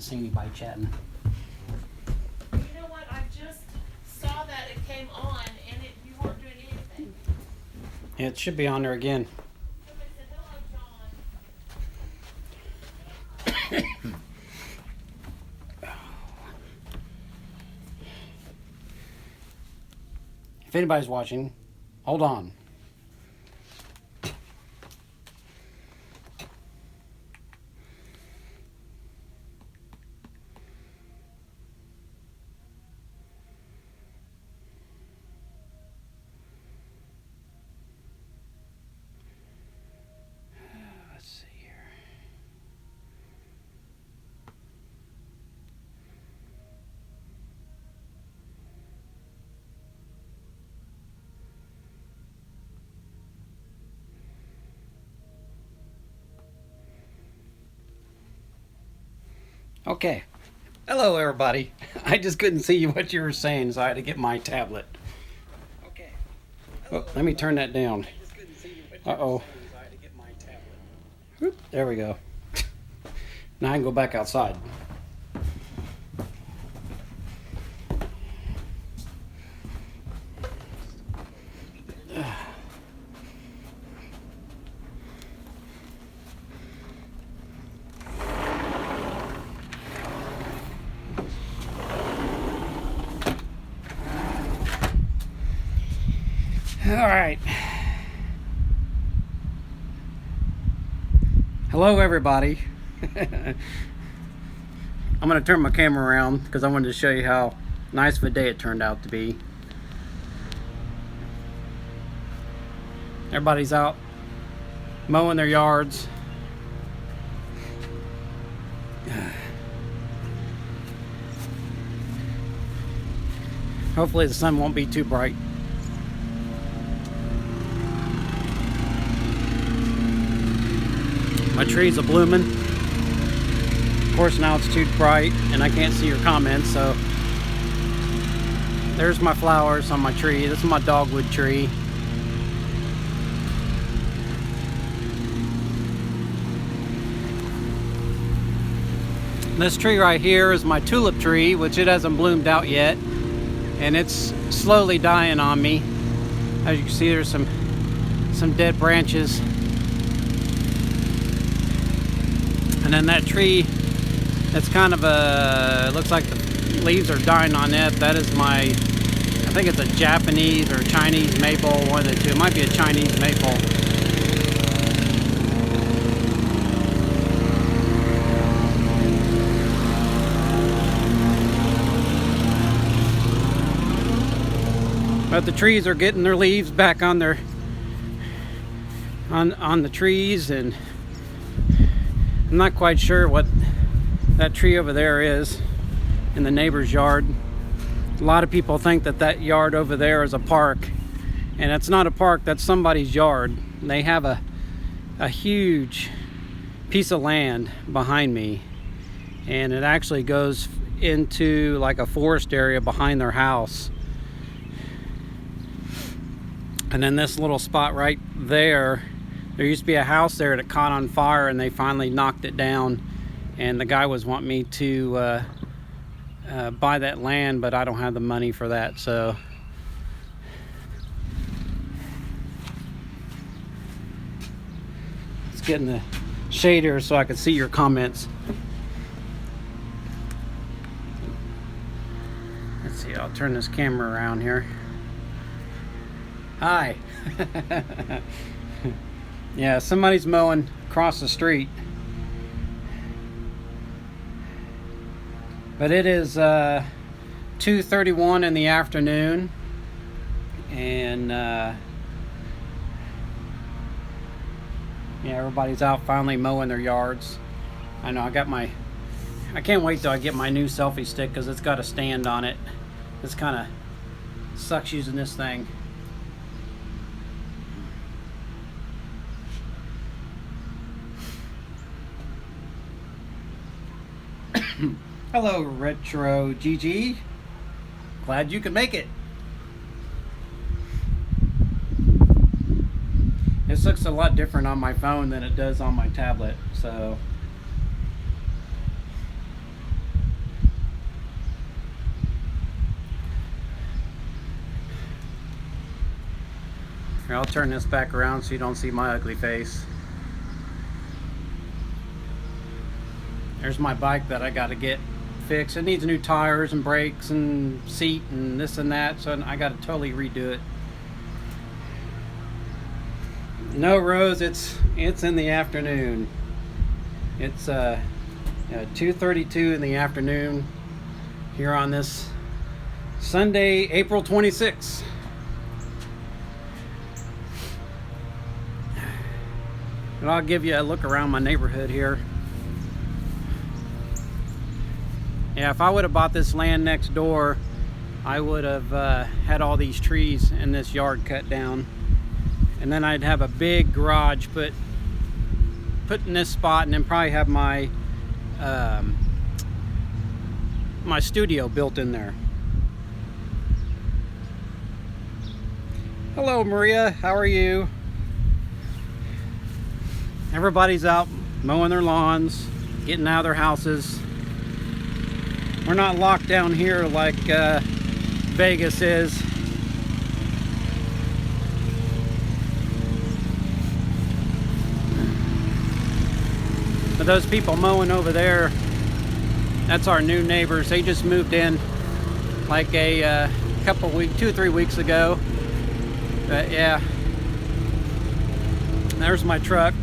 can't see anybody chatting. You know what? I just saw that it came on and you weren't doing anything. Yeah, it should be on there again. Somebody said, hello, John. If anybody's watching, hold on. Let's see here. Okay. Hello, everybody. I just couldn't see what you were saying, so I had to get my tablet. Okay. Oh, let me turn that down. Uh-oh. Whoop, there we go. Now I can go back outside. All right. Hello, everybody. I'm going to turn my camera around because I wanted to show you how nice of a day it turned out to be. Everybody's out mowing their yards. Hopefully the sun won't be too bright. My trees are blooming. Of course, now it's too bright and I can't see your comments, so there's my flowers on my tree. This is my dogwood tree. This tree right here is my tulip tree, which it hasn't bloomed out yet, and it's slowly dying on me. As you can see, there's some dead branches. And then that tree, that's kind of looks like the leaves are dying on it. That is my, I think it's a Japanese or Chinese maple, one of the two. It might be a Chinese maple. But the trees are getting their leaves back on their, on the trees, and I'm not quite sure what that tree over there is in the neighbor's yard. A lot of people think that that yard over there is a park, and it's not a park, that's somebody's yard. They have a huge piece of land behind me, and it actually goes into like a forest area behind their house. And then this little spot right there, there used to be a house there that caught on fire, and they finally knocked it down, and the guy was wanting me to buy that land, but I don't have the money for that. So let's get in the shade here so I can see your comments. Let's see, I'll turn this camera around here. Hi. Yeah, somebody's mowing across the street. But it is 2:31 in the afternoon, and yeah, everybody's out finally mowing their yards. I know, I can't wait till I get my new selfie stick, because it's got a stand on it. It's kind of sucks using this thing. Hello, Retro GG. Glad you could make it. This looks a lot different on my phone than it does on my tablet, so Here, I'll turn this back around so you don't see my ugly face. There's my bike that I got to get fixed. It needs new tires and brakes and seat and this and that, so I got to totally redo it. No, Rose, it's in the afternoon. It's 2:32 in the afternoon here on this Sunday, April 26th. And I'll give you a look around my neighborhood here. Yeah, if I would have bought this land next door, I would have had all these trees in this yard cut down. And then I'd have a big garage put in this spot, and then probably have my my studio built in there. Hello, Maria, how are you? Everybody's out mowing their lawns, getting out of their houses. We're not locked down here like Vegas is. But those people mowing over there, that's our new neighbors. They just moved in like a couple weeks, 2 or 3 weeks ago. But yeah, there's my truck.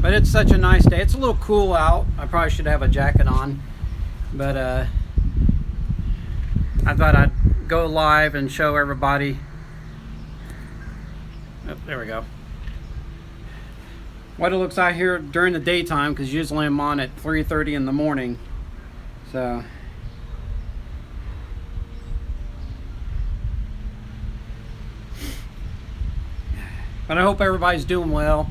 But it's such a nice day. It's a little cool out. I probably should have a jacket on, but I thought I'd go live and show everybody. Oh, there we go. What it looks like here during the daytime, because usually I'm on at 3:30 in the morning. So but I hope everybody's doing well.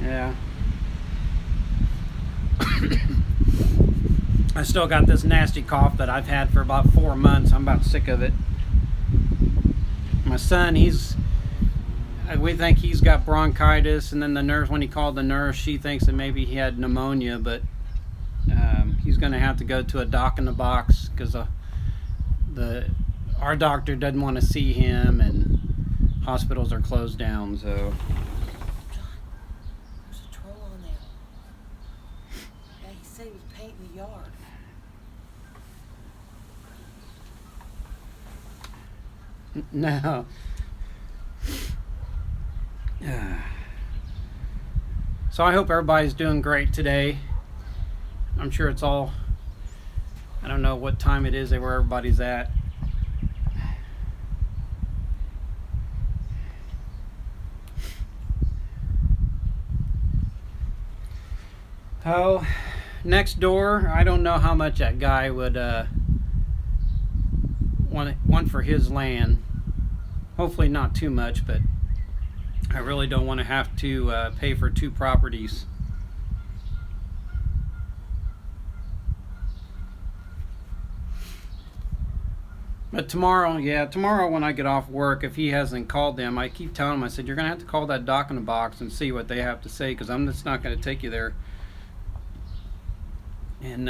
Yeah. I still got this nasty cough that I've had for about 4 months. I'm about sick of it. My son, we think he's got bronchitis, and then the nurse, when he called the nurse, she thinks that maybe he had pneumonia, but he's going to have to go to a doc in the box because our doctor doesn't want to see him, and hospitals are closed down, so. He was painting the yard. No. So I hope everybody's doing great today. I'm sure it's all, I don't know what time it is where everybody's at. Oh, next door, I don't know how much that guy would want for his land. Hopefully not too much, but I really don't want to have to pay for 2 properties. But tomorrow, yeah, tomorrow when I get off work, if he hasn't called them, I keep telling him, I said, you're going to have to call that doc in the box and see what they have to say, because I'm just not going to take you there. And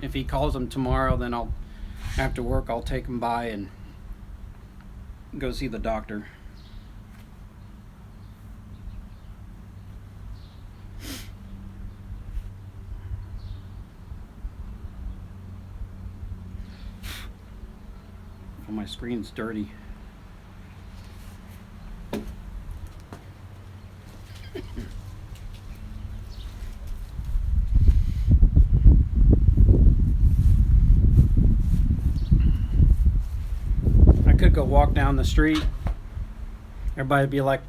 if he calls them tomorrow, then after work, I'll take him by and go see the doctor. Oh, my screen's dirty. Could go walk down the street, everybody would be like,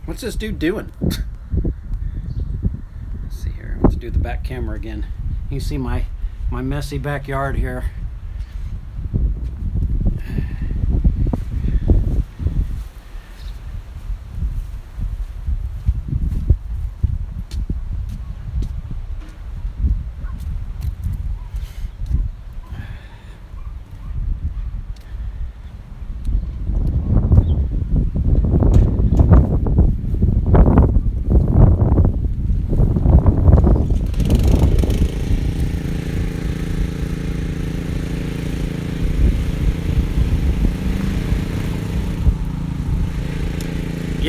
what's this dude doing? Let's see here, let's do the back camera again. You see my messy backyard here.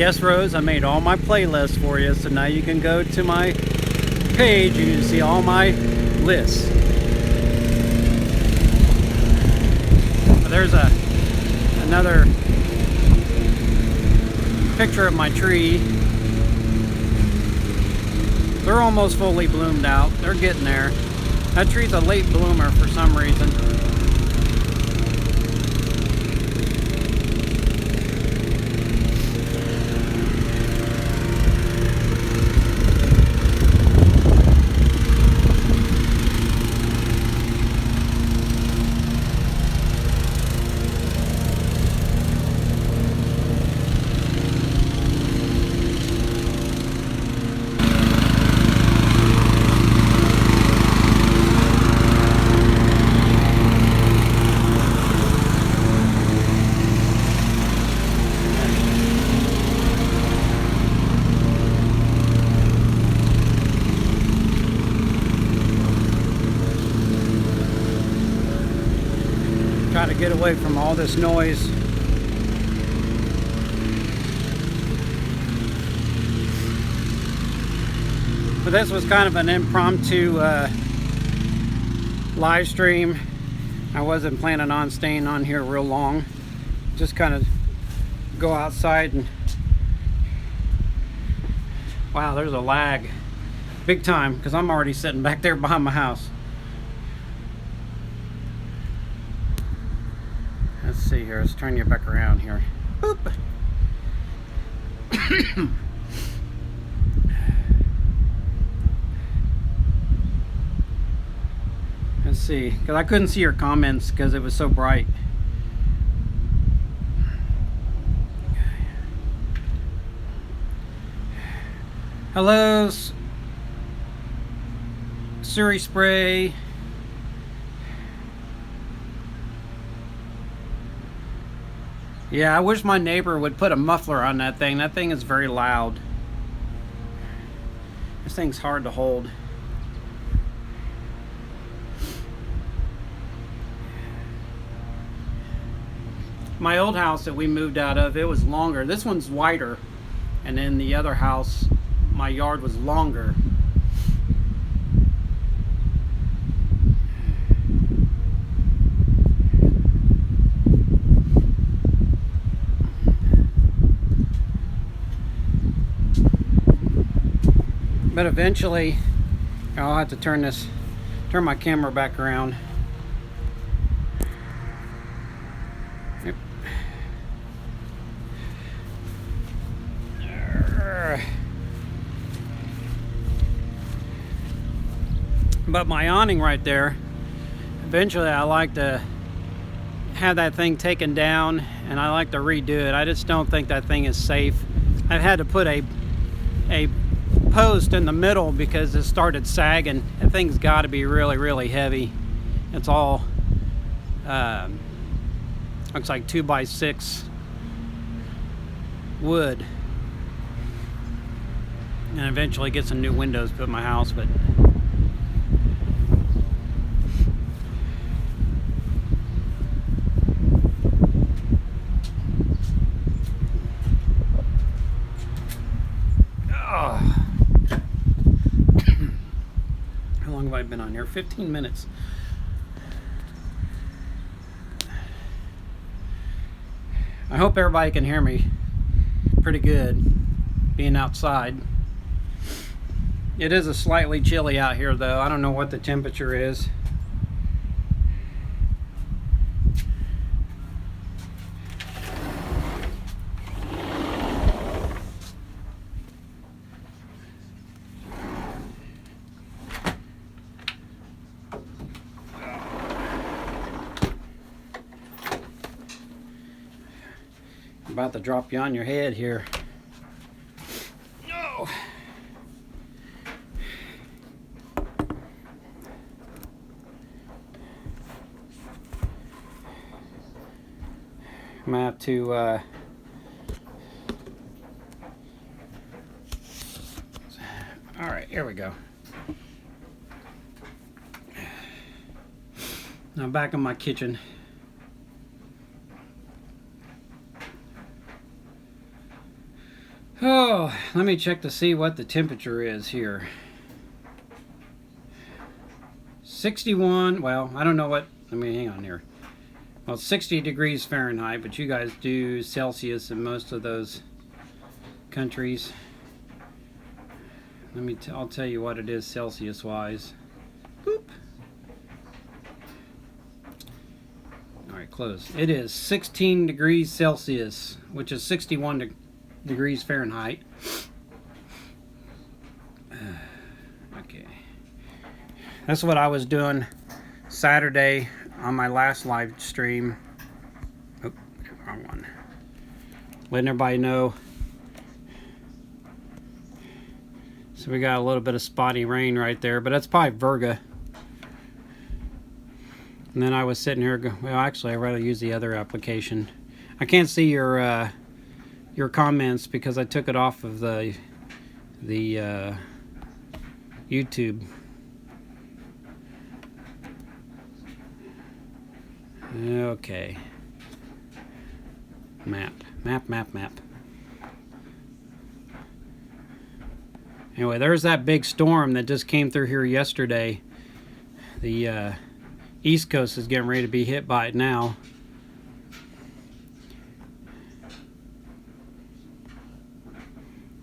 Yes, Rose, I made all my playlists for you, so now you can go to my page and you can see all my lists. But there's another picture of my tree. They're almost fully bloomed out. They're getting there. That tree's a late bloomer for some reason. Try to get away from all this noise. But this was kind of an impromptu live stream. I wasn't planning on staying on here real long. Just kind of go outside and... Wow, there's a lag. Big time, because I'm already sitting back there behind my house. Let's see here. Let's turn you back around here. Boop. Let's see, because I couldn't see your comments because it was so bright. Hello, Suri Spray. Yeah, I wish my neighbor would put a muffler on that thing. That thing is very loud. This thing's hard to hold. My old house that we moved out of, it was longer. This one's wider. And then the other house, my yard was longer. But eventually, I'll have to turn my camera back around. Yep. But my awning right there, eventually I like to have that thing taken down, and I like to redo it. I just don't think that thing is safe. I've had to put a post in the middle because it started sagging. That thing's got to be really, really heavy. It's all looks like 2x6 wood, and eventually get some new windows put in my house. But how long have I been on here? 15 minutes. I hope everybody can hear me pretty good being outside. It is a slightly chilly out here though. I don't know what the temperature is. About to drop you on your head here. No. I'm gonna have to all right, here we go. Now back in my kitchen. Oh, let me check to see what the temperature is here. 61, well, I don't know what, let me hang on here. Well, it's 60 degrees Fahrenheit, but you guys do Celsius in most of those countries. I'll tell you what it is Celsius wise. Boop. Alright, close. It is 16 degrees Celsius, which is 61 degrees Fahrenheit. Okay. That's what I was doing Saturday on my last live stream. Oh, wrong one. Letting everybody know. So we got a little bit of spotty rain right there, but that's probably Virga. And then I was sitting here, well, actually I'd rather use the other application. I can't see your comments because I took it off of the YouTube. Okay. Map. Anyway, there's that big storm that just came through here yesterday. The East Coast is getting ready to be hit by it now.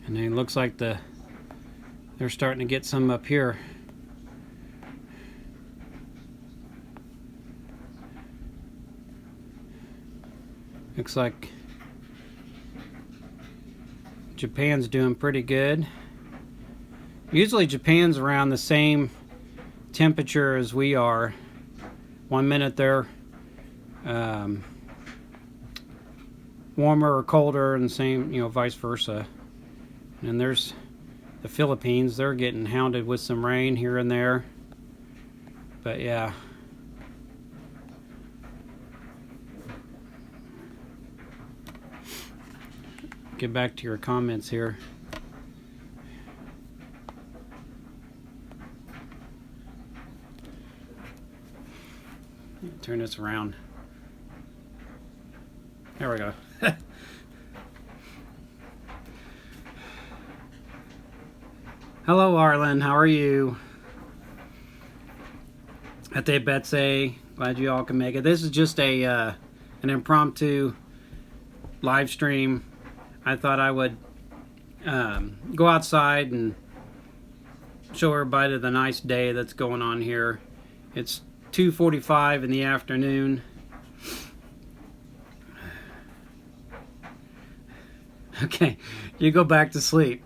And it looks like they're starting to get some up here. Looks like Japan's doing pretty good. Usually Japan's around the same temperature as we are. 1 minute they're warmer or colder, and the same, you know, vice versa. And there's the Philippines. They're getting hounded with some rain here and there. But yeah. Get back to your comments here. Turn this around. There we go. Hello, Arlen. How are you? Ate Betsy. Glad you all can make it. This is just a an impromptu live stream. I thought I would go outside and show everybody the nice day that's going on here. It's 2:45 in the afternoon. Okay, you go back to sleep.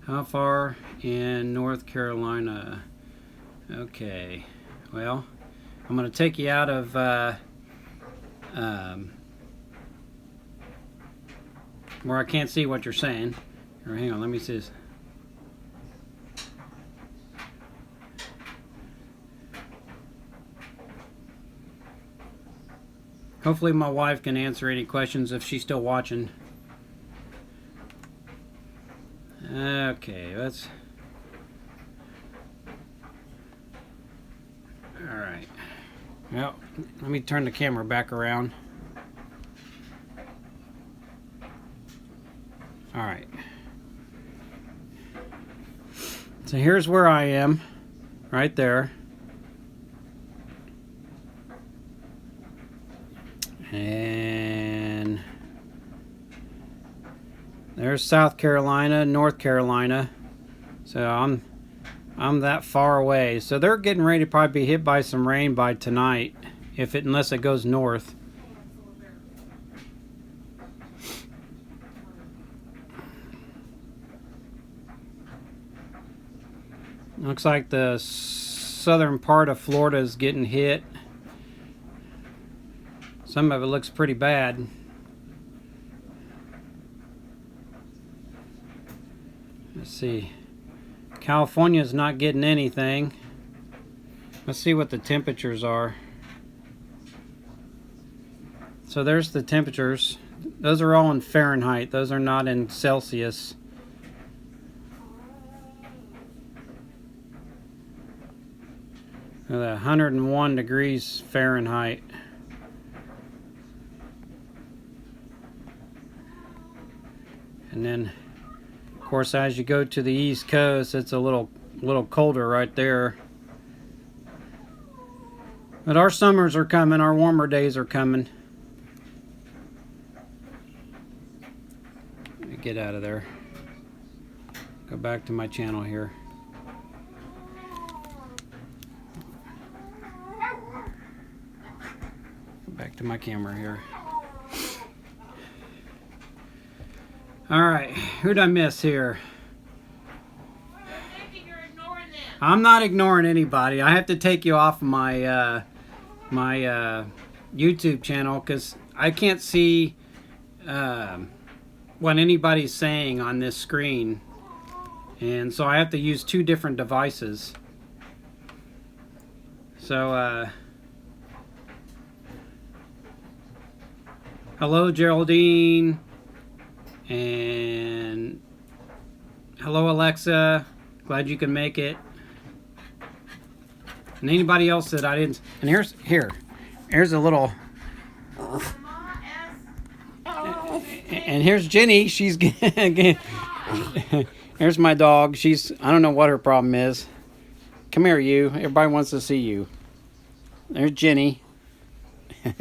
How far in North Carolina? Okay, well, I'm going to take you out of where I can't see what you're saying. Or hang on, let me see this. Hopefully my wife can answer any questions if she's still watching. Okay, that's... Alright. Well, let me turn the camera back around. Alright. So here's where I am. Right there. And there's South Carolina, North Carolina. So I'm that far away. So they're getting ready to probably be hit by some rain by tonight, unless it goes north. Looks like the southern part of Florida is getting hit. Some of it looks pretty bad. Let's see. California's not getting anything. Let's see what the temperatures are. So there's the temperatures. Those are all in Fahrenheit. Those are not in Celsius. 101 degrees Fahrenheit. And then, of course, as you go to the East Coast, it's a little colder right there. But our summers are coming, our warmer days are coming. Let me get out of there. Go back to my channel here. Go back to my camera here. Alright, who'd I miss here? You're ignoring them. I'm not ignoring anybody. I have to take you off my my YouTube channel because I can't see what anybody's saying on this screen, and so I have to use two different devices. So hello Geraldine, and hello Alexa, glad you can make it. And anybody else that I didn't. And here's a little. And here's Jenny. She's here's my dog. I don't know what her problem is. Come here, you. Everybody wants to see you. There's Jenny. She's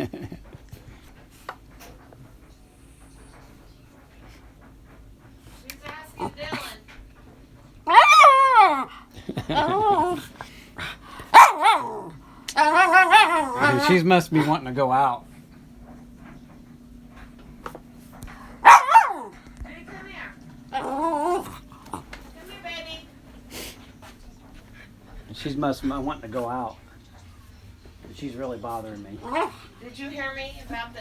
asking Dylan. She must be wanting to go out. Hey, come here. Come here, baby. She must be wanting to go out. She's really bothering me. Did you hear me about the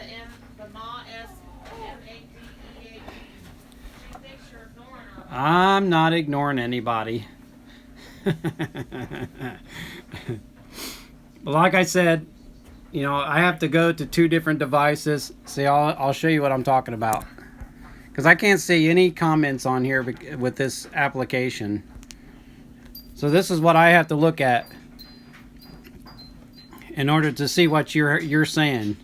Ma S-M-A-D-E-A? She thinks you're ignoring her. I'm not ignoring anybody. But like I said, you know, I have to go to two different devices. See, I'll show you what I'm talking about. Because I can't see any comments on here with this application. So this is what I have to look at in order to see what you're saying.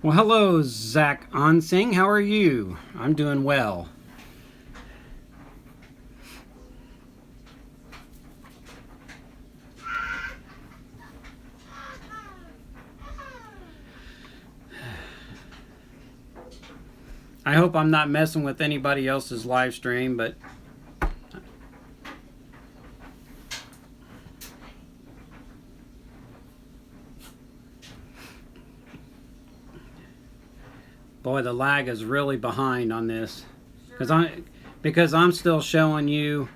Well, hello, Zach Onsing. How are you? I'm doing well. I hope I'm not messing with anybody else's live stream, but boy, the lag is really behind on this because I'm still showing you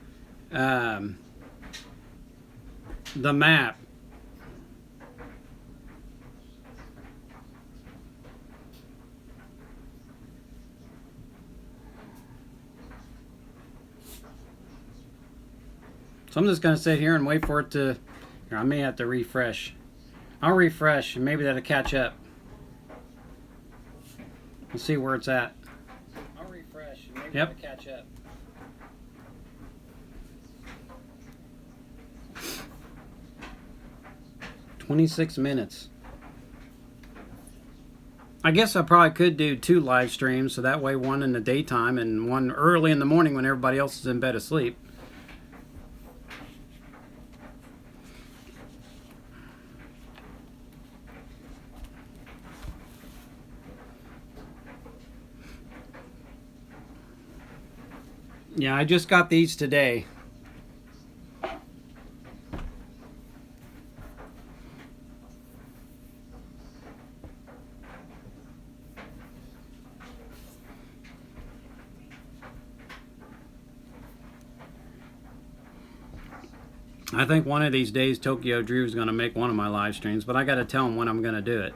the map. So I'm just going to sit here and wait for it to. Here, I may have to refresh. I'll refresh and maybe that'll catch up. Let's see where it's at. I'll refresh and maybe it'll catch up. "26 minutes. I guess I probably could do two live streams, so that way one in the daytime and one early in the morning when everybody else is in bed asleep. Yeah, I just got these today. I think one of these days Tokyo Drew's going to make one of my live streams, but I got to tell him when I'm going to do it.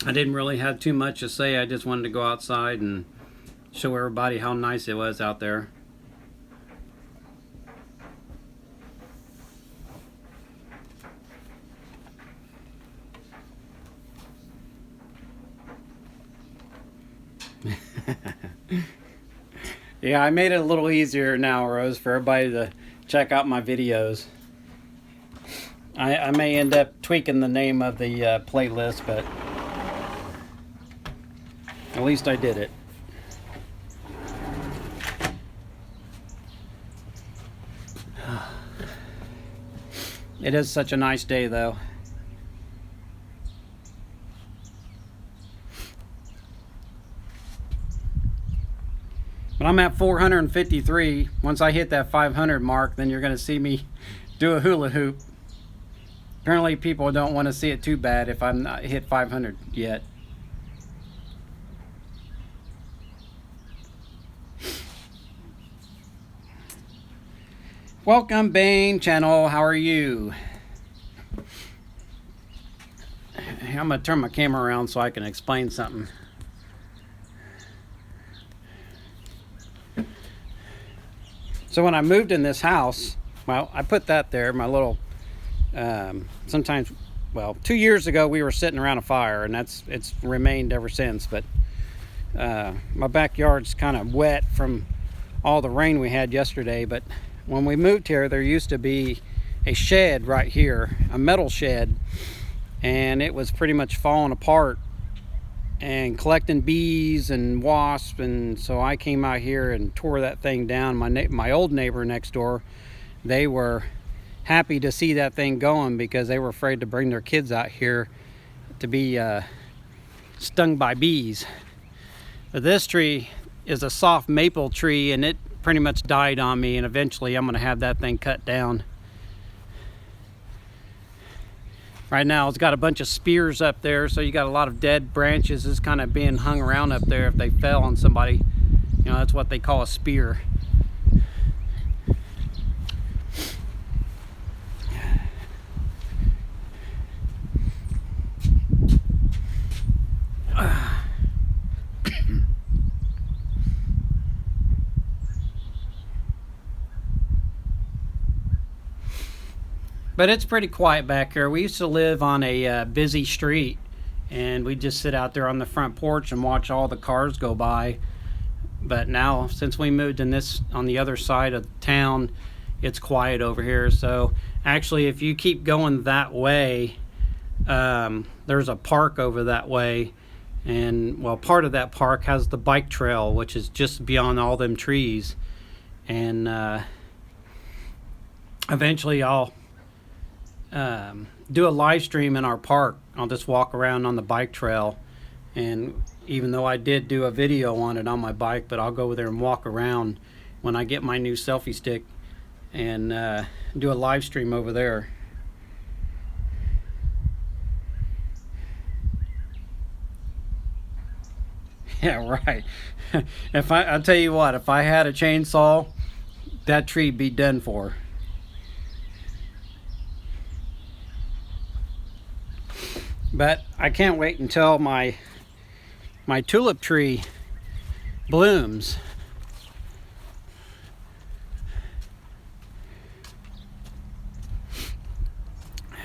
I didn't really have too much to say. I just wanted to go outside and show everybody how nice it was out there. Yeah, I made it a little easier now, Rose, for everybody to check out my videos. I may end up tweaking the name of the playlist, but at least I did it. It is such a nice day, though. But I'm at 453. Once I hit that 500 mark, then you're going to see me do a hula hoop. Apparently people don't want to see it too bad if I'm not hit 500 yet. Welcome, Bane channel. How are you? I'm going to turn my camera around so I can explain something. So when I moved in this house, well, I put that there, my little, sometimes, well, 2 years ago we were sitting around a fire, and it's remained ever since. But my backyard's kind of wet from all the rain we had yesterday. But when we moved here, there used to be a shed right here, a metal shed, and it was pretty much falling apart and collecting bees and wasps. And so I came out here and tore that thing down. My old neighbor next door, they were happy to see that thing going because they were afraid to bring their kids out here to be stung by bees. But this tree is a soft maple tree, and it pretty much died on me, and eventually I'm going to have that thing cut down. Right now it's got a bunch of spears up there, so you got a lot of dead branches just kind of being hung around up there. If they fell on somebody, you know, that's what they call a spear. But it's pretty quiet back here. We used to live on a busy street, and we'd just sit out there on the front porch and watch all the cars go by. But now, since we moved in this on the other side of town, it's quiet over here. So actually, if you keep going that way, there's a park over that way, and well, part of that park has the bike trail, which is just beyond all them trees. And eventually I'll do a live stream in our park. I'll just walk around on the bike trail, and even though I did do a video on it on my bike, but I'll go over there and walk around when I get my new selfie stick and do a live stream over there. Yeah, right. I'll tell you what, if I had a chainsaw, that tree'd be done for. But I can't wait until my tulip tree blooms.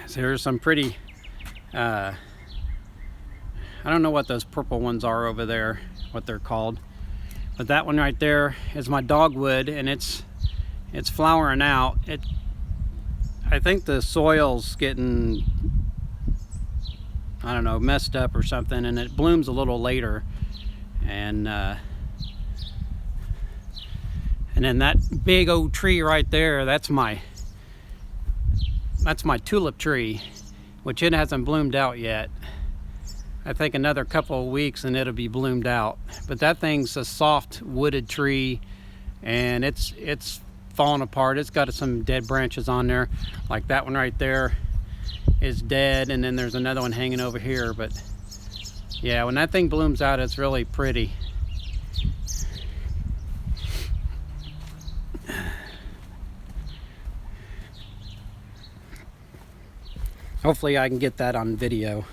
So there's some pretty, I don't know what those purple ones are over there, what they're called. But that one right there is my dogwood, and it's flowering out. I think the soil's getting, I don't know, messed up or something, and it blooms a little later. And then that big old tree right there, that's my tulip tree, which it hasn't bloomed out yet. I think another couple of weeks and it'll be bloomed out. But that thing's a soft wooded tree, and it's falling apart. It's got some dead branches on there, like that one right there is dead, and then there's another one hanging over here. But yeah, when that thing blooms out, it's really pretty. Hopefully I can get that on video.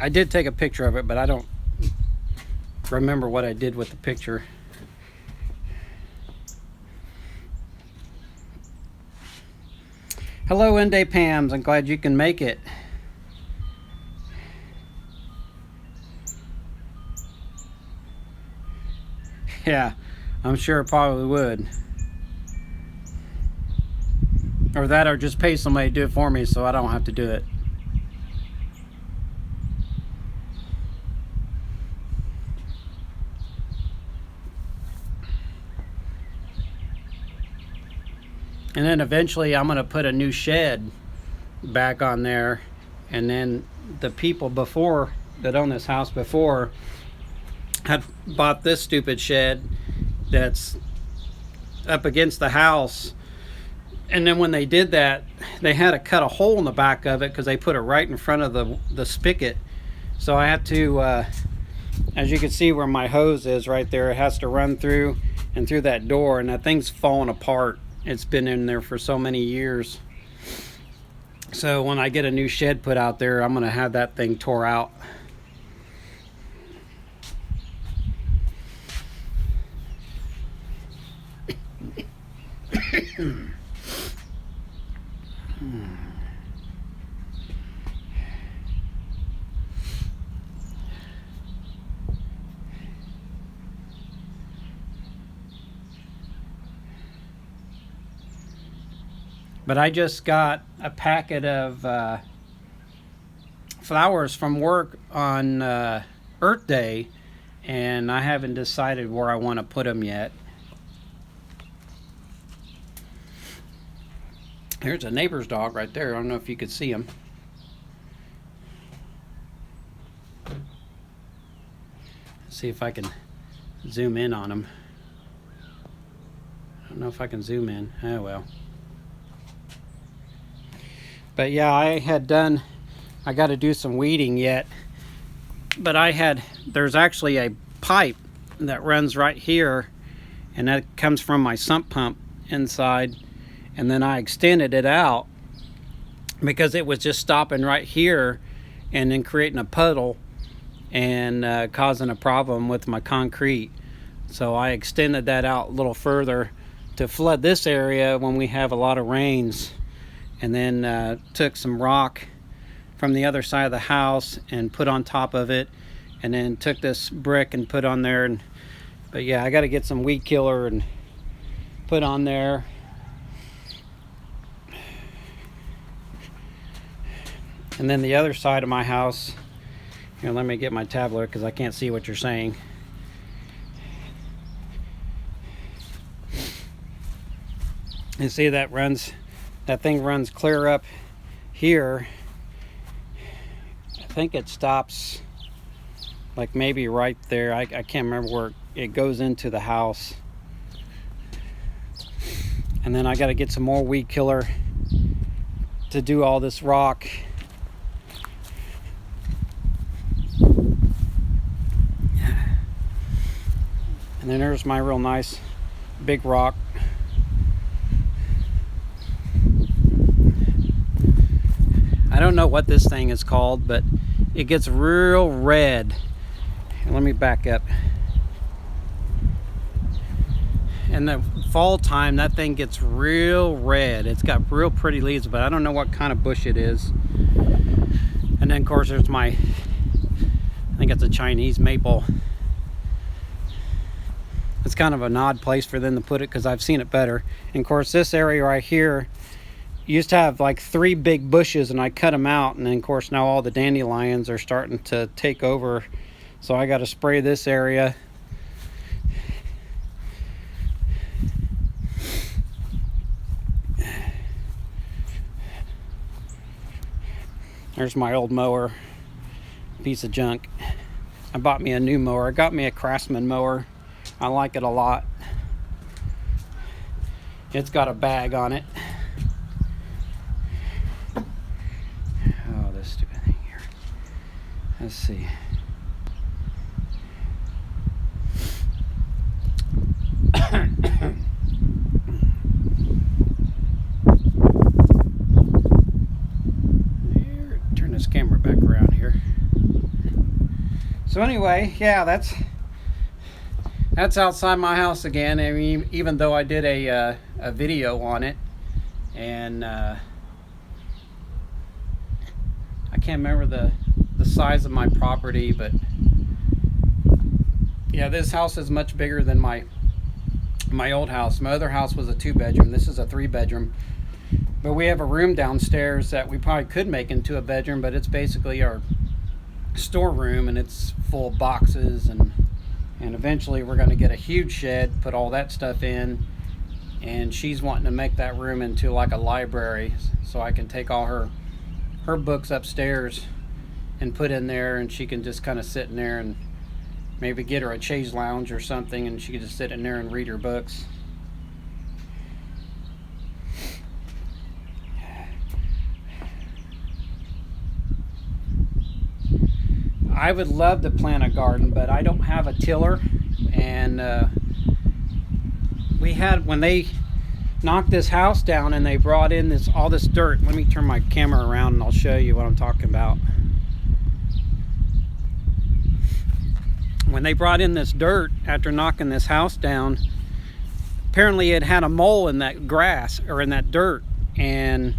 I did take a picture of it, but I don't remember what I did with the picture. Hello, N-Day Pams. I'm glad you can make it. Yeah, I'm sure it probably would. Or that, or just pay somebody to do it for me so I don't have to do it. And then eventually I'm going to put a new shed back on there. And then the people before that owned this house before had bought this stupid shed that's up against the house. And then when they did that, they had to cut a hole in the back of it because they put it right in front of the spigot. So I had to, as you can see where my hose is right there, it has to run through and through that door, and that thing's falling apart. It's been in there for so many years. So when I get a new shed put out there, I'm gonna have that thing tore out. But I just got a packet of flowers from work on Earth Day, and I haven't decided where I want to put them yet. There's a neighbor's dog right there. I don't know if you could see him. Let's see if I can zoom in on him. I don't know if I can zoom in. Oh well. But yeah, I got to do some weeding yet. But there's actually a pipe that runs right here, and that comes from my sump pump inside. And then I extended it out because it was just stopping right here and then creating a puddle and causing a problem with my concrete. So I extended that out a little further to flood this area when we have a lot of rains. And then took some rock from the other side of the house and put on top of it, and then took this brick and put on there. But yeah, I got to get some weed killer and put on there. And then the other side of my house, here, let me get my tablet because I can't see what you're saying. You see that thing runs clear up here. I think it stops like maybe right there. I can't remember where it goes into the house. And then I got to get some more weed killer to do all this rock. And then there's my real nice big rock. I don't know what this thing is called, but it gets real red. Let me back up. In the fall time, that thing gets real red. It's got real pretty leaves, but I don't know what kind of bush it is. And then of course there's I think it's a Chinese maple. It's kind of an odd place for them to put it because I've seen it better. And of course this area right here used to have like 3 big bushes, and I cut them out, and then of course now all the dandelions are starting to take over, so I got to spray this area. There's my old mower, piece of junk. I bought me a new mower. I got me a Craftsman mower. I like it a lot. It's got a bag on it. Let's see. Turn this camera back around here. So anyway, yeah, that's outside my house again. I mean, even though I did a video on it, and I can't remember the size of my property, but yeah, this house is much bigger than my old house. My other house was a 2-bedroom. This is a 3-bedroom. But we have a room downstairs that we probably could make into a bedroom, but it's basically our storeroom, and it's full of boxes, and eventually we're going to get a huge shed, put all that stuff in, and she's wanting to make that room into like a library, so I can take all her books upstairs and put in there, and she can just kind of sit in there, and maybe get her a chaise lounge or something, and she can just sit in there and read her books. I would love to plant a garden, but I don't have a tiller, and we had, when they knocked this house down and they brought in all this dirt. Let me turn my camera around and I'll show you what I'm talking about. When they brought in this dirt after knocking this house down, apparently it had a mole in that grass, or in that dirt, and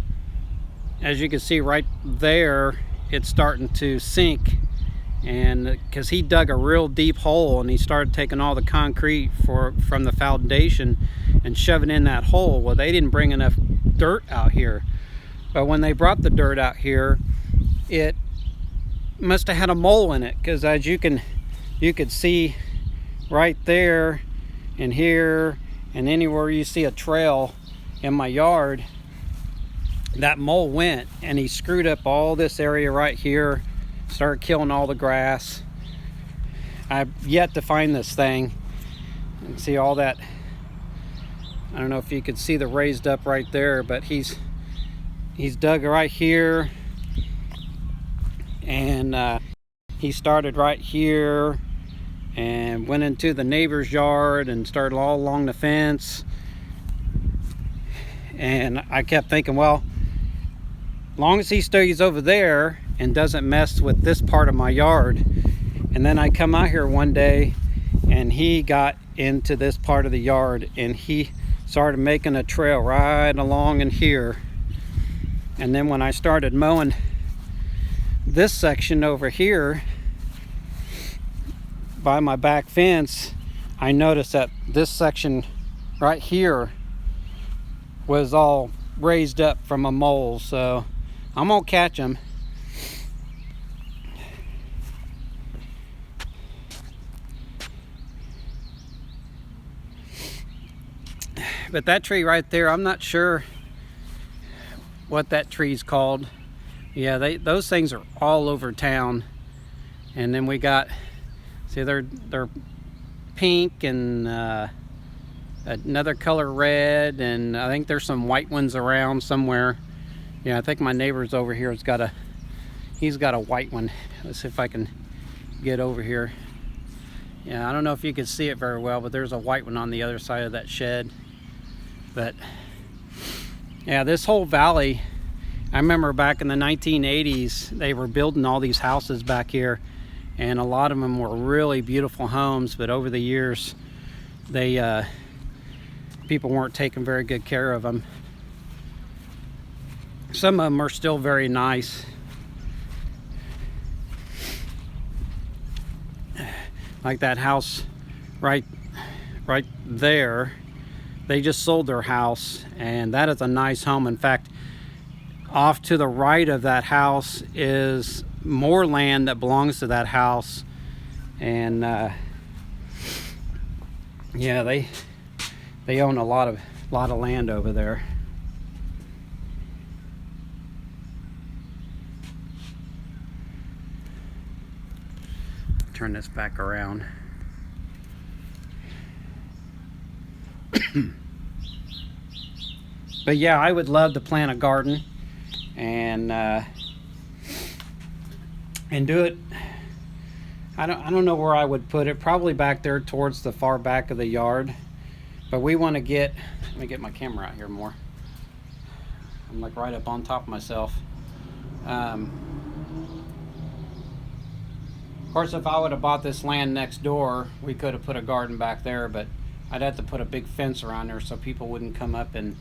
as you can see right there, it's starting to sink. And because he dug a real deep hole, and he started taking all the concrete from the foundation and shoving in that hole. Well, they didn't bring enough dirt out here, but when they brought the dirt out here, it must have had a mole in it, because as you could see right there and here and anywhere you see a trail in my yard, that mole went, and he screwed up all this area right here, started killing all the grass. I've yet to find this thing. You can see all that. I don't know if you could see the raised up right there, but he's dug right here, and he started right here and went into the neighbor's yard and started all along the fence. And I kept thinking, well, as long as he stays over there and doesn't mess with this part of my yard. And then I come out here one day, and he got into this part of the yard, and he started making a trail right along in here. And then when I started mowing this section over here by my back fence, I noticed that this section right here was all raised up from a mole. So I'm gonna catch him. But that tree right there, I'm not sure what that tree's called. Yeah, those things are all over town. And then we got, see, they're pink and another color red, and I think there's some white ones around somewhere. Yeah, I think my neighbor's over here he's got a white one. Let's see if I can get over here. Yeah, I don't know if you can see it very well, but there's a white one on the other side of that shed. But yeah, this whole valley, I remember back in the 1980s, they were building all these houses back here, and a lot of them were really beautiful homes, but over the years, people weren't taking very good care of them. Some of them are still very nice. Like that house right there. They just sold their house, and that is a nice home. In fact, off to the right of that house is more land that belongs to that house. And yeah, they own a lot of land over there. Turn this back around. But yeah, I would love to plant a garden and do it. I don't know where I would put it. Probably back there towards the far back of the yard. But we want to get, let me get my camera out here more. I'm like right up on top of myself. course, if I would have bought this land next door, we could have put a garden back there, but I'd have to put a big fence around there so people wouldn't come up and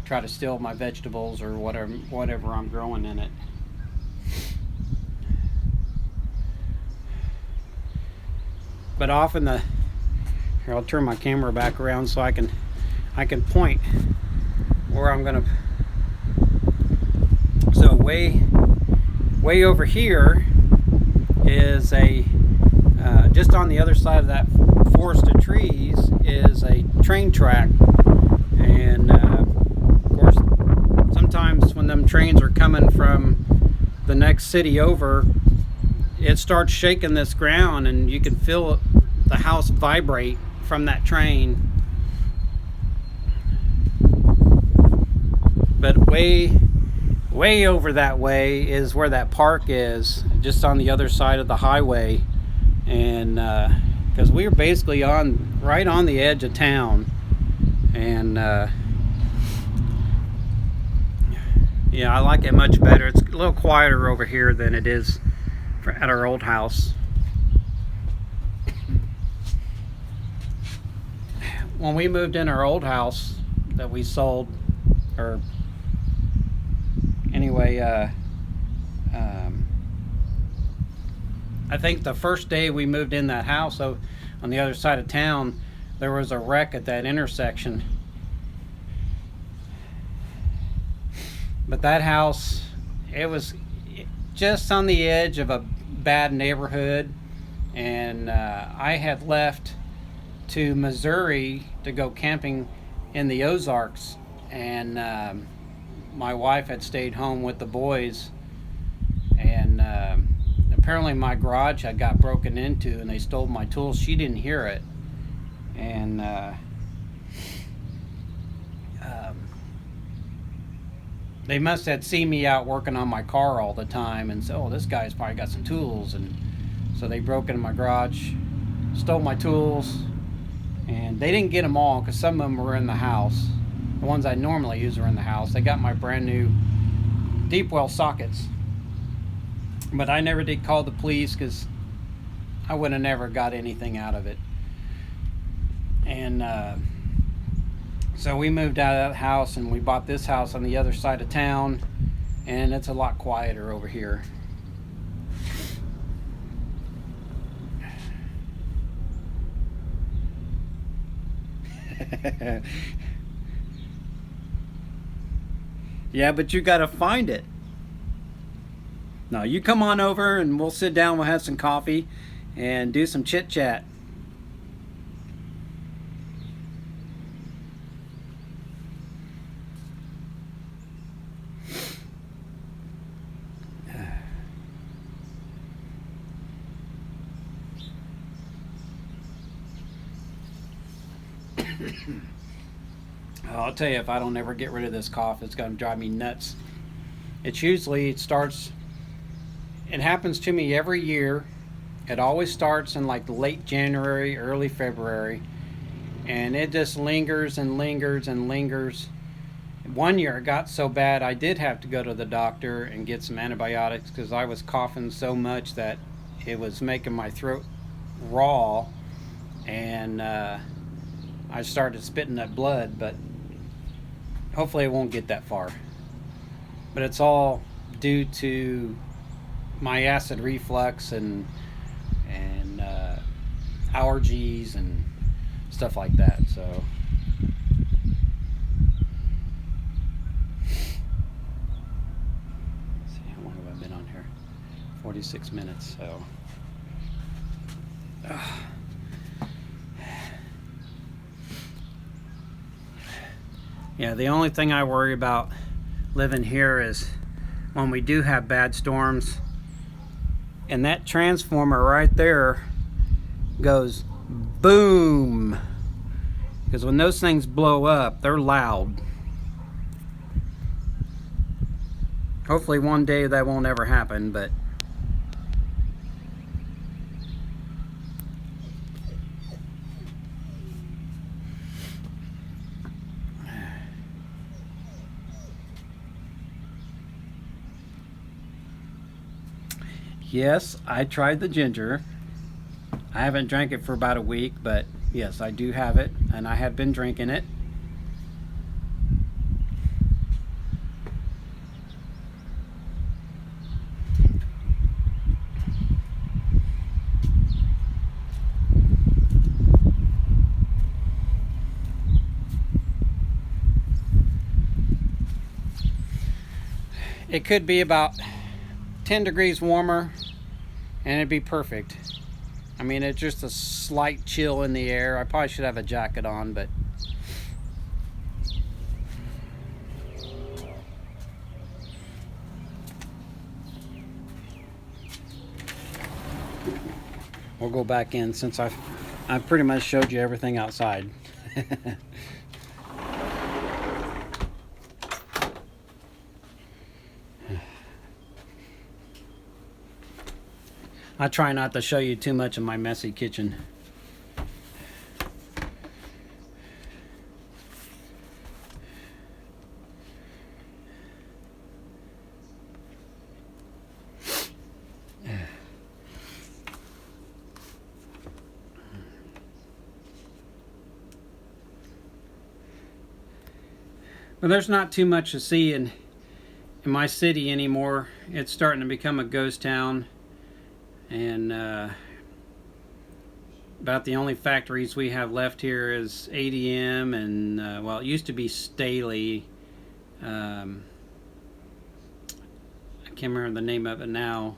try to steal my vegetables or whatever I'm growing in it. But often here, I'll turn my camera back around so I can point where I'm gonna. So way over here is just on the other side of that forest of trees is a train track, and of course sometimes when them trains are coming from the next city over, it starts shaking this ground and you can feel the house vibrate from that train. But way over that way is where that park is, just on the other side of the highway. And because we were basically right on the edge of town, and yeah, I like it much better. It's a little quieter over here than it is at our old house. When we moved in our old house that we sold, or anyway, I think the first day we moved in that house, so on the other side of town, there was a wreck at that intersection. But that house, it was just on the edge of a bad neighborhood, and I had left to Missouri to go camping in the Ozarks, and my wife had stayed home with the boys, and apparently my garage had got broken into and they stole my tools. She didn't hear it, and they must have seen me out working on my car all the time and said, oh, this guy's probably got some tools, and so they broke into my garage, stole my tools, and they didn't get them all because some of them were in the house. The ones I normally use are in the house. They got my brand new deep well sockets, but I never did call the police because I would have never got anything out of it. And so we moved out of that house and we bought this house on the other side of town, and it's a lot quieter over here. Yeah, but you gotta find it. No, you come on over and we'll sit down, we'll have some coffee and do some chit chat. I'll tell you, if I don't ever get rid of this cough, it's going to drive me nuts. It happens to me every year. It always starts in like late January, early February, and it just lingers and lingers and lingers. One year it got so bad I did have to go to the doctor and get some antibiotics because I was coughing so much that it was making my throat raw, and I started spitting that blood, but hopefully it won't get that far. But it's all due to my acid reflux and allergies and stuff like that. So let's see, how long have I been on here? 46 minutes. So yeah, the only thing I worry about living here is when we do have bad storms, and that transformer right there goes boom, because when those things blow up, they're loud. Hopefully one day that won't ever happen, but yes, I tried the ginger. I haven't drank it for about a week, but yes, I do have it, and I have been drinking it. It could be about 10 degrees warmer and it'd be perfect. I mean, it's just a slight chill in the air. I probably should have a jacket on, but we'll go back in since I've pretty much showed you everything outside. I try not to show you too much of my messy kitchen. But there's not too much to see in my city anymore. It's starting to become a ghost town. And about the only factories we have left here is ADM and well, it used to be Staley. I can't remember the name of it now.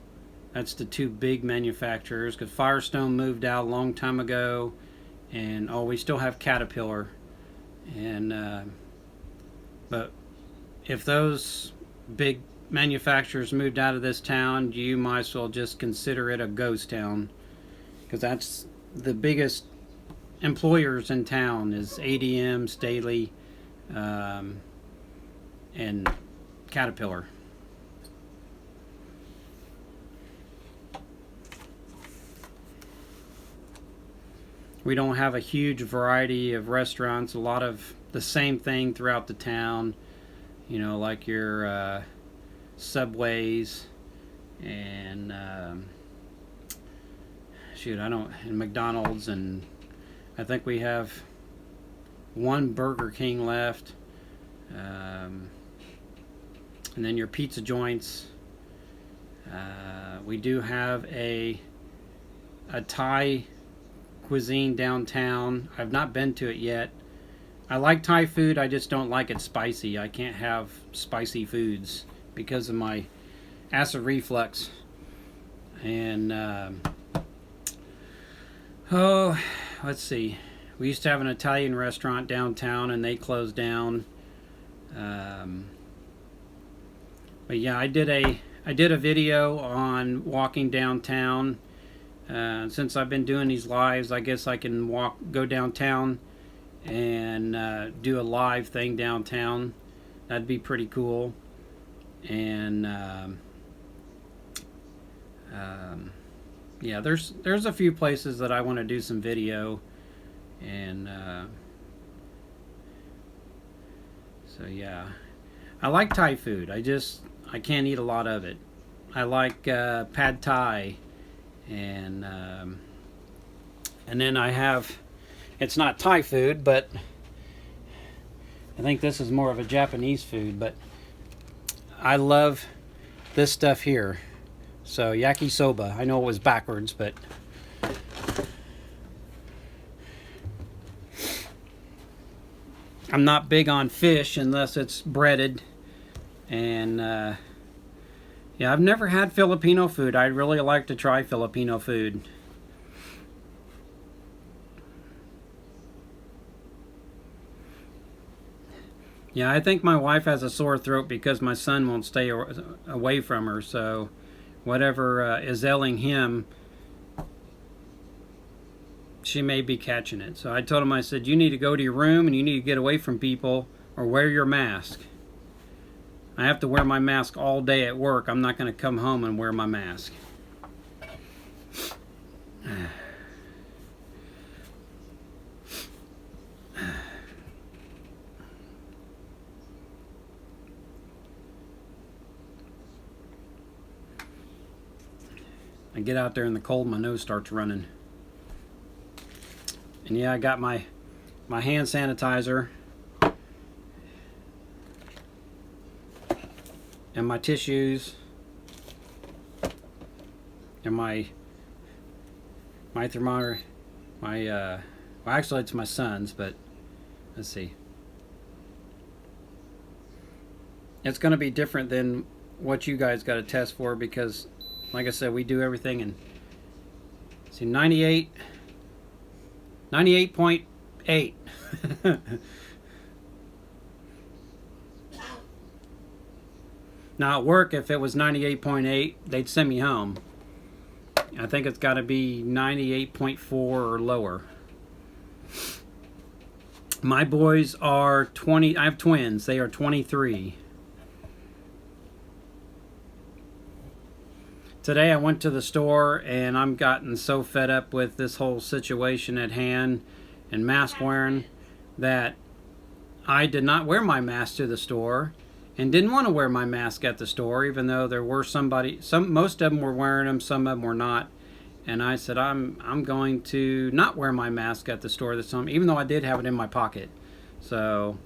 That's the two big manufacturers, because Firestone moved out a long time ago, and we still have Caterpillar. And but if those big manufacturers moved out of this town, you might as well just consider it a ghost town, because that's the biggest employers in town is ADM, Staley, and Caterpillar. We don't have a huge variety of restaurants, a lot of the same thing throughout the town, you know, like your Subways and and McDonald's, and I think we have one Burger King left, and then your pizza joints. We do have a Thai cuisine downtown. I've not been to it yet. I like Thai food, I just don't like it spicy. I can't have spicy foods because of my acid reflux. And let's see, we used to have an Italian restaurant downtown and they closed down. But yeah, I did a video on walking downtown. Since I've been doing these lives, I guess I can go downtown and do a live thing downtown. That'd be pretty cool. And yeah, there's a few places that I want to do some video, and so yeah, I like Thai food. I can't eat a lot of it. I like pad Thai, and then I have, it's not Thai food, but I think this is more of a Japanese food, but I love this stuff here. So yakisoba. I know it was backwards, but I'm not big on fish unless it's breaded. And yeah, I've never had Filipino food. I'd really like to try Filipino food. Yeah, I think my wife has a sore throat because my son won't stay away from her. So whatever is ailing him, she may be catching it. So I told him, I said, you need to go to your room and you need to get away from people or wear your mask. I have to wear my mask all day at work. I'm not going to come home and wear my mask. I get out there in the cold, my nose starts running. And yeah, I got my hand sanitizer and my tissues and my thermometer. Well, actually it's my son's, but let's see. It's going to be different than what you guys got to test for, because like I said, we do everything in, see, 98.8. Now at work, if it was 98.8, they'd send me home. I think it's got to be 98.4 or lower. My boys are 20. I have twins. They are 23. Today I went to the store, and I'm gotten so fed up with this whole situation at hand and mask wearing that I did not wear my mask to the store, and didn't want to wear my mask at the store, even though there were most of them were wearing them, some of them were not. And I said, I'm going to not wear my mask at the store this time, even though I did have it in my pocket. So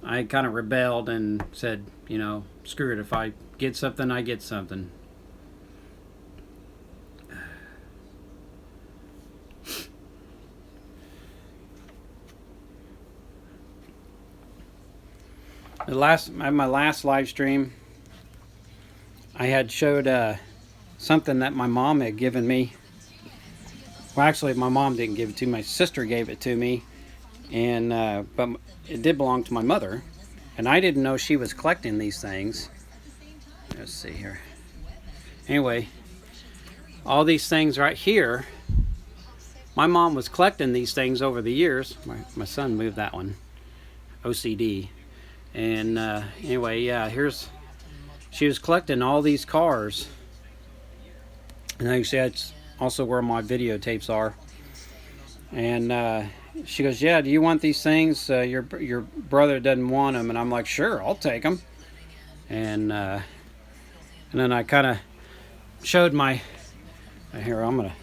I kind of rebelled and said, you know, screw it. If I get something, I get something. My last live stream, I had showed something that my mom had given me. Well, actually, my mom didn't give it to me. My sister gave it to me, and but it did belong to my mother, and I didn't know she was collecting these things. Let's see here. Anyway, all these things right here, my mom was collecting these things over the years. My son moved that one. OCD. And anyway, yeah, she was collecting all these cars. And like I said, that's also where my videotapes are. And she goes, yeah, do you want these things? Your brother doesn't want them. And I'm like, sure, I'll take them. And then I kind of showed my, here, I'm going to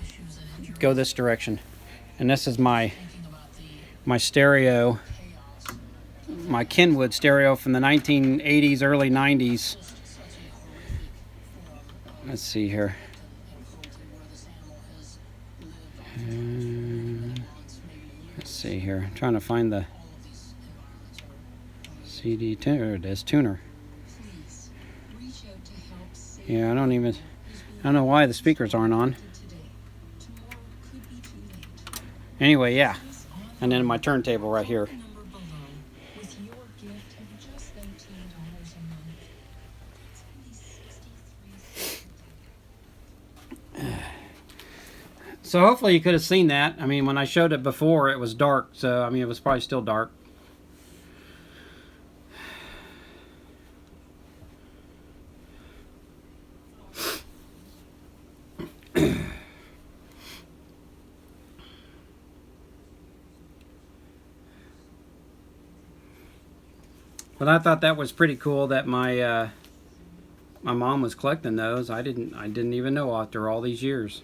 go this direction. And this is my stereo, my Kenwood stereo from the 1980s, early 90s. Let's see here. Let's see here. I'm trying to find the CD tuner. It is tuner. Yeah, I don't know why the speakers aren't on. Anyway, yeah. And then my turntable right here. So hopefully you could have seen that. I mean, when I showed it before, it was dark. So, I mean, it was probably still dark. But I thought that was pretty cool that my mom was collecting those. I didn't even know after all these years.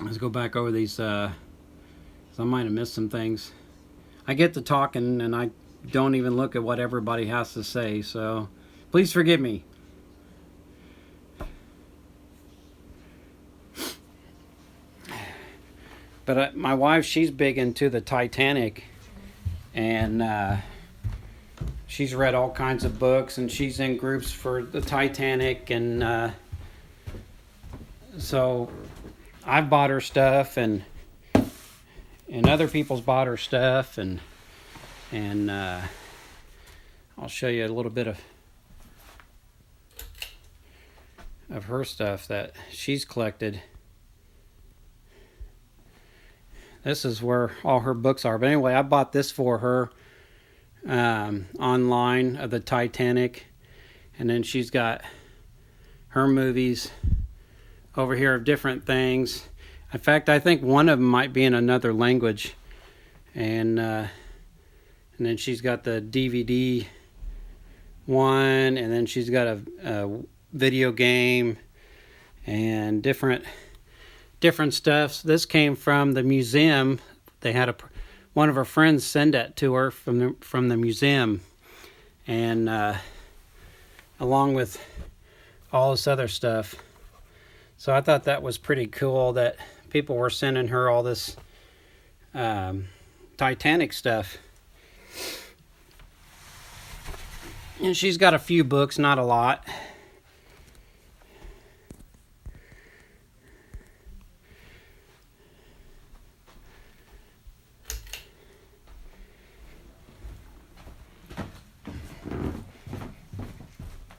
Let's go back over these. I might have missed some things. I get to talking and I don't even look at what everybody has to say, so please forgive me. But my wife, she's big into the Titanic, and she's read all kinds of books, and she's in groups for the Titanic, and so I've bought her stuff, and other people's bought her stuff, and I'll show you a little bit of her stuff that she's collected. This is where all her books are. But anyway, I bought this for her online of the Titanic. And then she's got her movies over here of different things. In fact, I think one of them might be in another language. And and then she's got the DVD one, and then she's got a video game and different stuff. So this came from the museum. They had one of her friends send that to her from the museum, and along with all this other stuff. So I thought that was pretty cool that people were sending her all this Titanic stuff. And she's got a few books, not a lot.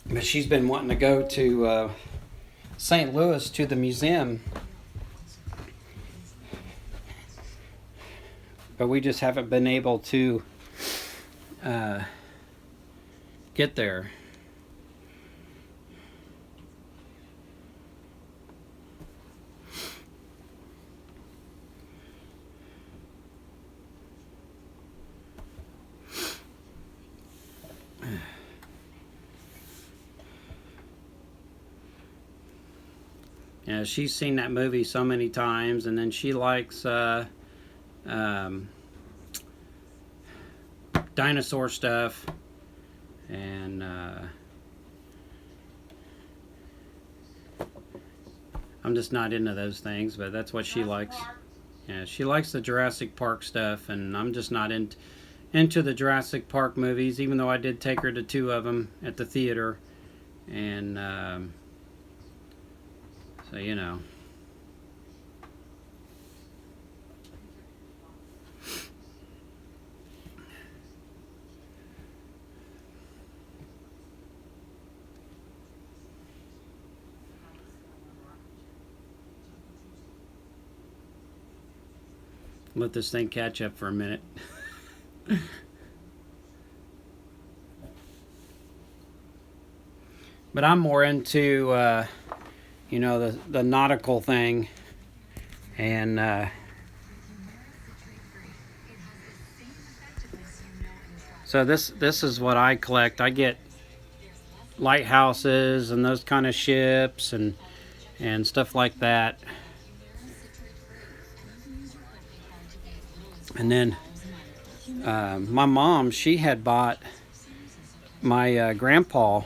But she's been wanting to go to St. Louis to the museum. But we just haven't been able to get there. Yeah, she's seen that movie so many times, and then she likes dinosaur stuff, and I'm just not into those things, but that's what she likes. Yeah, she likes the Jurassic Park stuff, and I'm just not into the Jurassic Park movies, even though I did take her to 2 of them at the theater, and so, you know. Let this thing catch up for a minute. But I'm more into you know, the nautical thing, and so this is what I collect. I get lighthouses and those kind of ships and stuff like that. And then my mom, she had bought my grandpa,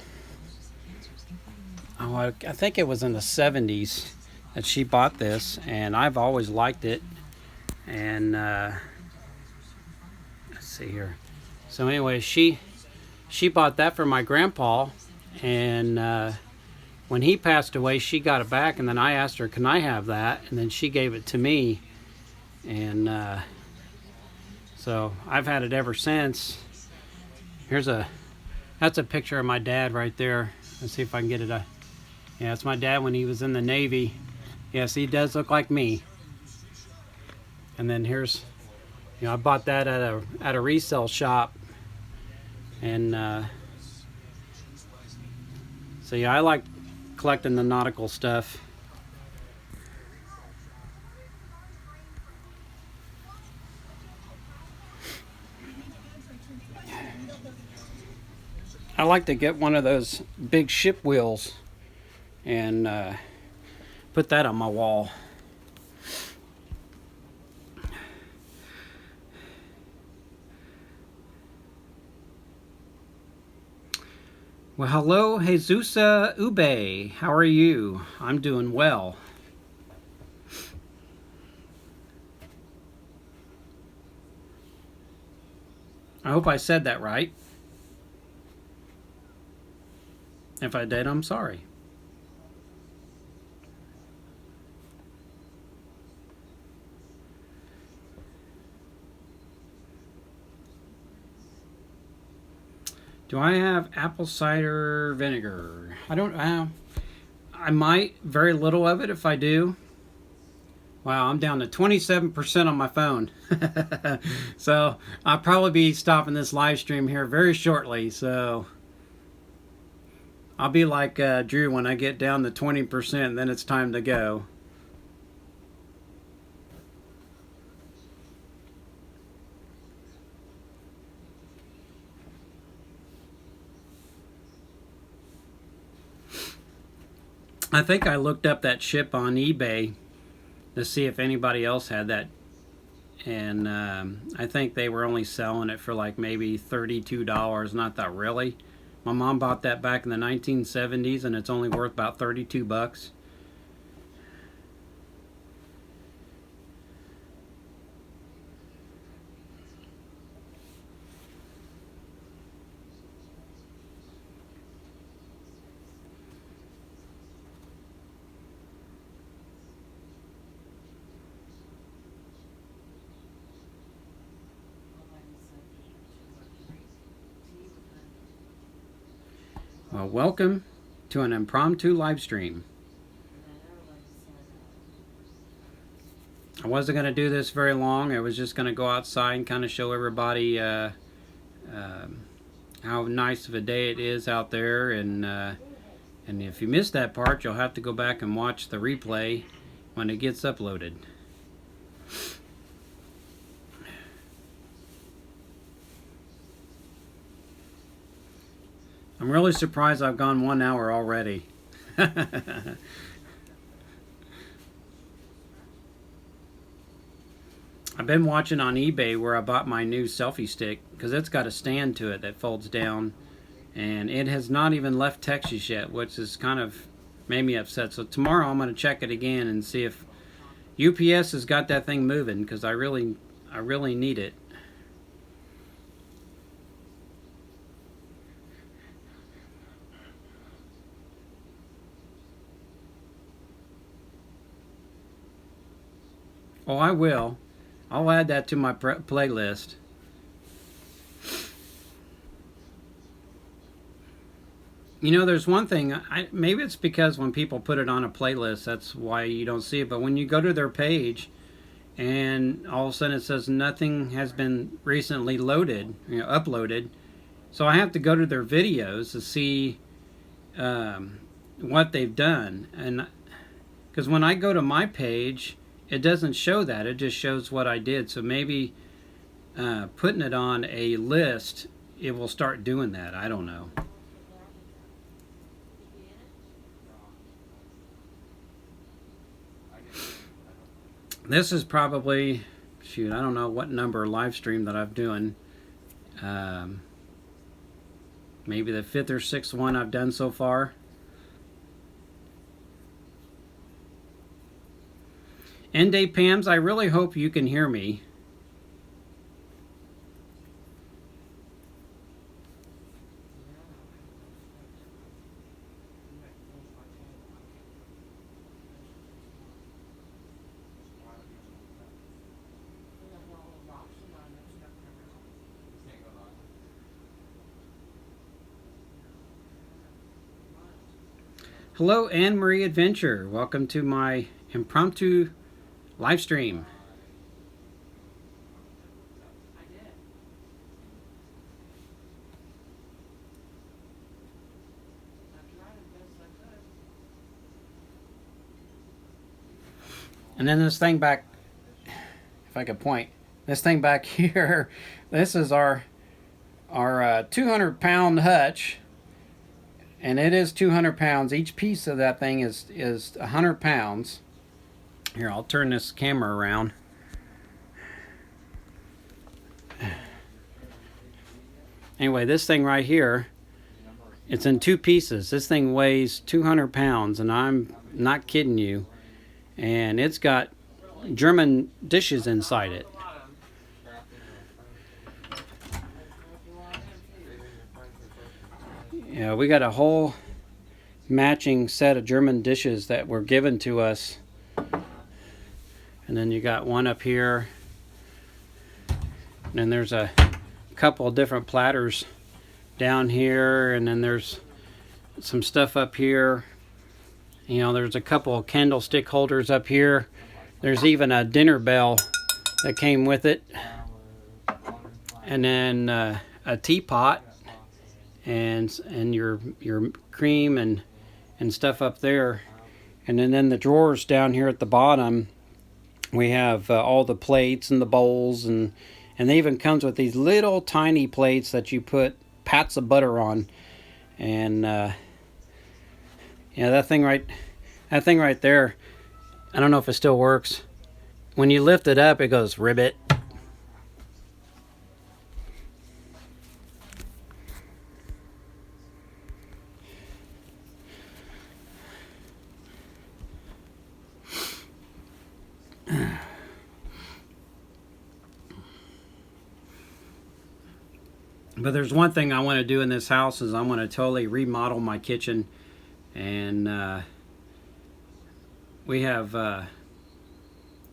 I think it was in the 70s that she bought this, and I've always liked it. And let's see here. So anyway, she bought that for my grandpa, and when he passed away, she got it back, and then I asked her, can I have that? And then she gave it to me, and so I've had it ever since. That's a picture of my dad right there. Let's see if I can get it. Yeah, it's my dad when he was in the Navy. Yes, he does look like me. And then here's, you know, I bought that at a resale shop, and so yeah, I like collecting the nautical stuff. I like to get one of those big ship wheels and put that on my wall. Well, hello, Jesusa Ube. How are you? I'm doing well. I hope I said that right. If I did, I'm sorry. Do I have apple cider vinegar? I don't know. I might, very little of it if I do. Wow, I'm down to 27% on my phone. So I'll probably be stopping this live stream here very shortly. So I'll be like Drew when I get down to 20%, then it's time to go. I think I looked up that ship on eBay to see if anybody else had that, and I think they were only selling it for like maybe $32. And I thought, really? My mom bought that back in the 1970s, and it's only worth about 32 bucks. Well, welcome to an impromptu live stream. I wasn't going to do this very long. I was just going to go outside and kind of show everybody how nice of a day it is out there. And if you missed that part, you'll have to go back and watch the replay when it gets uploaded. I'm really surprised I've gone 1 hour already. I've been watching on eBay where I bought my new selfie stick, because it's got a stand to it that folds down, and it has not even left Texas yet, which is kind of made me upset. So tomorrow I'm going to check it again and see if UPS has got that thing moving, because I really need it. Oh, I will. I'll add that to my playlist. You know, there's one thing, maybe it's because when people put it on a playlist, that's why you don't see it, but when you go to their page and all of a sudden it says nothing has been recently loaded, uploaded, so I have to go to their videos to see what they've done. And because when I go to my page, it doesn't show that, it just shows what I did. So maybe putting it on a list, it will start doing that. I don't know. This is probably, shoot, I don't know what number live stream that I'm doing. Maybe the 5th or 6th one I've done so far. End Day Pams, I really hope you can hear me. Hello, Anne Marie Adventure. Welcome to my impromptu live stream. And then this thing back, if I could point, this thing back here, this is our 200-pound hutch, and it is 200 pounds. Each piece of that thing is 100 pounds. Here, I'll turn this camera around. Anyway, this thing right here, it's in 2 pieces. This thing weighs 200 pounds, and I'm not kidding you. And it's got German dishes inside it. Yeah, we got a whole matching set of German dishes that were given to us. And then you got one up here. And then there's a couple of different platters down here. And then there's some stuff up here. You know, there's a couple of candlestick holders up here. There's even a dinner bell that came with it. And then a teapot and your cream and stuff up there. And then in the drawers down here at the bottom, we have all the plates and the bowls, and it even comes with these little tiny plates that you put pats of butter on. And yeah, that thing right That thing right there, I don't know if it still works. When you lift it up, it goes ribbit. But there's one thing I want to do in this house is I want to totally remodel my kitchen. And we have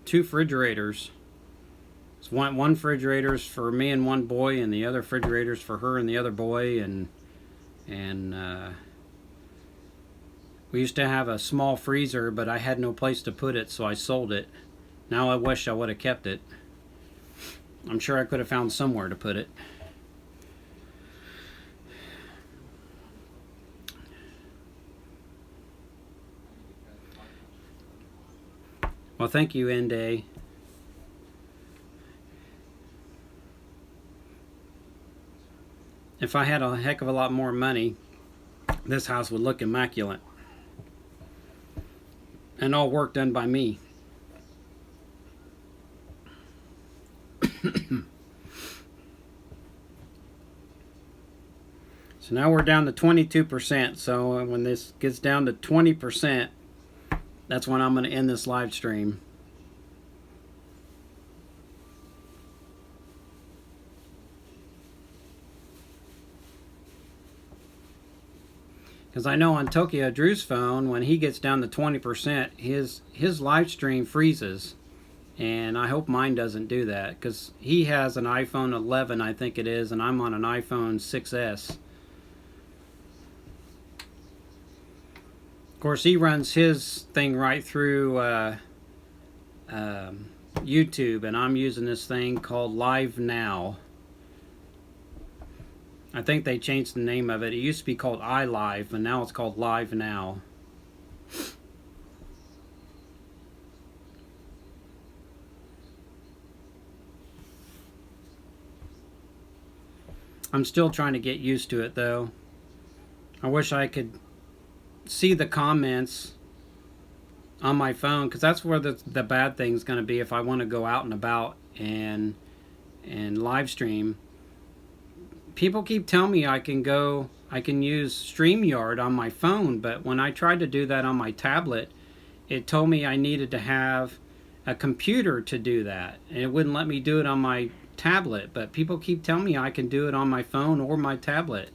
2 refrigerators. It's one refrigerator's for me and one boy, and the other refrigerator's for her and the other boy. And we used to have a small freezer, but I had no place to put it, so I sold it. Now I wish I would have kept it. I'm sure I could have found somewhere to put it. Well, thank you, Ende. If I had a heck of a lot more money, this house would look immaculate. And all work done by me. So now we're down to 22%. So when this gets down to 20%, that's when I'm going to end this live stream. Because I know on Tokyo Drew's phone, when he gets down to 20%, his live stream freezes. And I hope mine doesn't do that, because he has an iPhone 11, I think it is, and I'm on an iPhone 6S. Of course, he runs his thing right through YouTube, and I'm using this thing called Live Now. I think they changed the name of it. It used to be called iLive, and now it's called Live Now. I'm still trying to get used to it, though. I wish I could see the comments on my phone, because that's where the bad thing's going to be if I want to go out and about and live stream. People keep telling me I can use StreamYard on my phone, but when I tried to do that on my tablet, it told me I needed to have a computer to do that, and it wouldn't let me do it on my tablet. But people keep telling me I can do it on my phone or my tablet.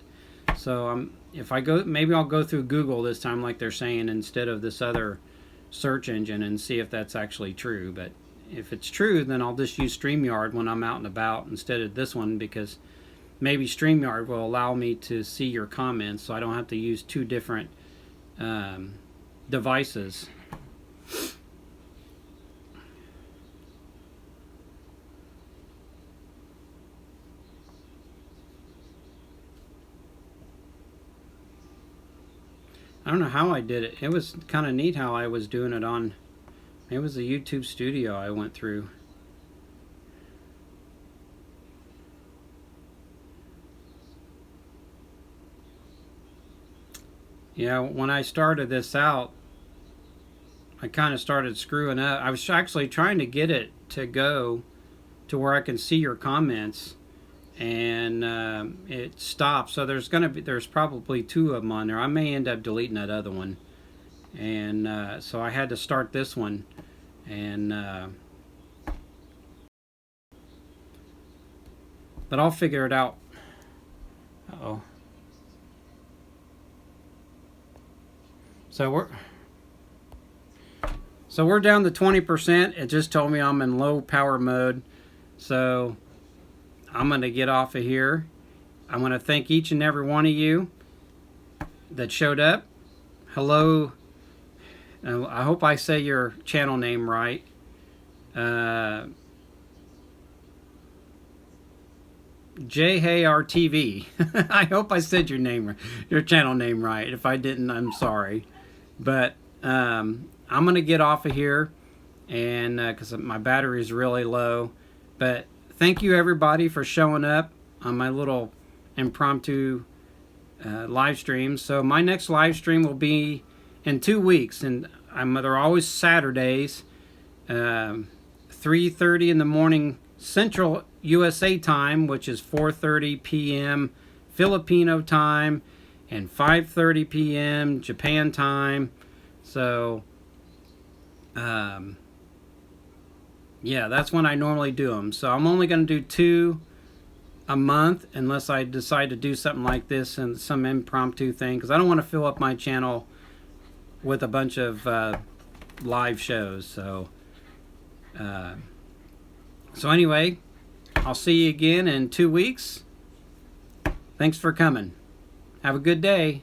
So if I go, maybe I'll go through Google this time, like they're saying, instead of this other search engine, and see if that's actually true. But if it's true, then I'll just use StreamYard when I'm out and about instead of this one, because maybe StreamYard will allow me to see your comments, so I don't have to use 2 different devices. I don't know how I did it. It was kind of neat how I was doing it on. It was a YouTube studio I went through. Yeah, when I started this out, I kind of started screwing up. I was actually trying to get it to go to where I can see your comments, and it stopped. So there's probably 2 of them on there. I may end up deleting that other one, and so I had to start this one, and but I'll figure it out. Uh-oh. So we're down to 20%. It just told me I'm in low power mode. So I'm going to get off of here. I want to thank each and every one of you that showed up. Hello. I hope I say your channel name right. JHRTV. I hope I said your channel name right. If I didn't, I'm sorry. But I'm going to get off of here, and because my battery is really low. But thank you, everybody, for showing up on my little impromptu live stream. So my next live stream will be in 2 weeks, and they're always Saturdays, 3:30 in the morning Central USA time, which is 4:30 p.m. Filipino time, and 5:30 p.m. Japan time. So, yeah, that's when I normally do them. So I'm only going to do 2 a month unless I decide to do something like this and some impromptu thing, because I don't want to fill up my channel with a bunch of live shows. So anyway, I'll see you again in 2 weeks. Thanks for coming. Have a good day.